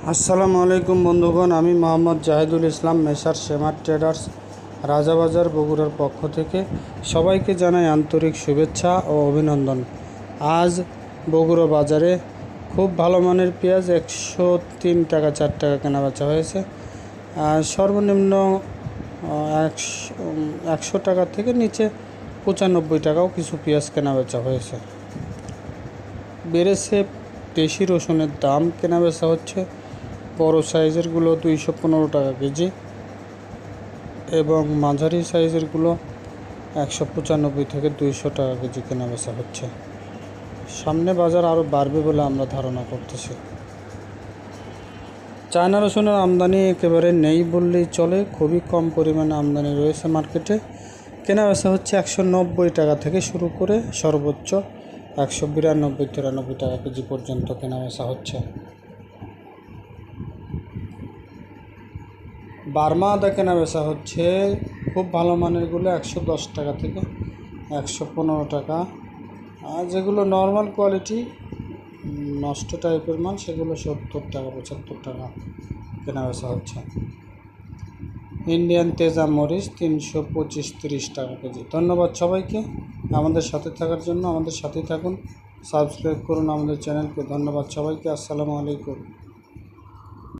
আসসালামু আলাইকুম বন্ধুগণ, আমি মোহাম্মদ জাহিদুল ইসলাম মেসার সেমার ট্রেডার্স রাজাবাজার বগুড়ার পক্ষ থেকে সবাইকে জানাই আন্তরিক শুভেচ্ছা ও অভিনন্দন। আজ বগুড়া বাজারে খুব ভালো মানের পেঁয়াজ 103 টাকা 4 টাকা কেনাবেচা হয়েছে। সর্বনিম্ন 100 টাকা থেকে নিচে 95 টাকাও কিছু পেঁয়াজ কেনাবেচা হয়েছে। বেড়েছে দেশি রসুনের দাম, কেনাবেচা হচ্ছে বড় সাইজেরগুলো 215 টাকা কেজি এবং মাঝারি সাইজেরগুলো 195 থেকে 200 টাকা কেজি কেনাবেচা হচ্ছে। সামনে বাজার আরও বাড়বে বলে আমরা ধারণা করতেছি। চায়না রসুনের আমদানি একেবারে নেই বললেই চলে, খুবই কম পরিমাণে আমদানি রয়েছে মার্কেটে। কেনাবেচা হচ্ছে 190 টাকা থেকে শুরু করে সর্বোচ্চ 192-93 টাকা কেজি পর্যন্ত কেনাবেচা হচ্ছে। বার্মা আদা কেনাবেচা হচ্ছে খুব ভালো মানেরগুলো 110 টাকা থেকে 115 টাকা, আর যেগুলো নর্মাল কোয়ালিটি নষ্ট টাইপের মাল সেগুলো 70 টাকা 75 টাকা কেনাবেচা হচ্ছে। ইন্ডিয়ান তেজা মরিচ 325-30 টাকা কেজি। ধন্যবাদ সবাইকে আমাদের সাথে থাকার জন্য। আমাদের সাথেই থাকুন, সাবস্ক্রাইব করুন আমাদের চ্যানেলকে। ধন্যবাদ সবাইকে। আসসালামু আলাইকুম।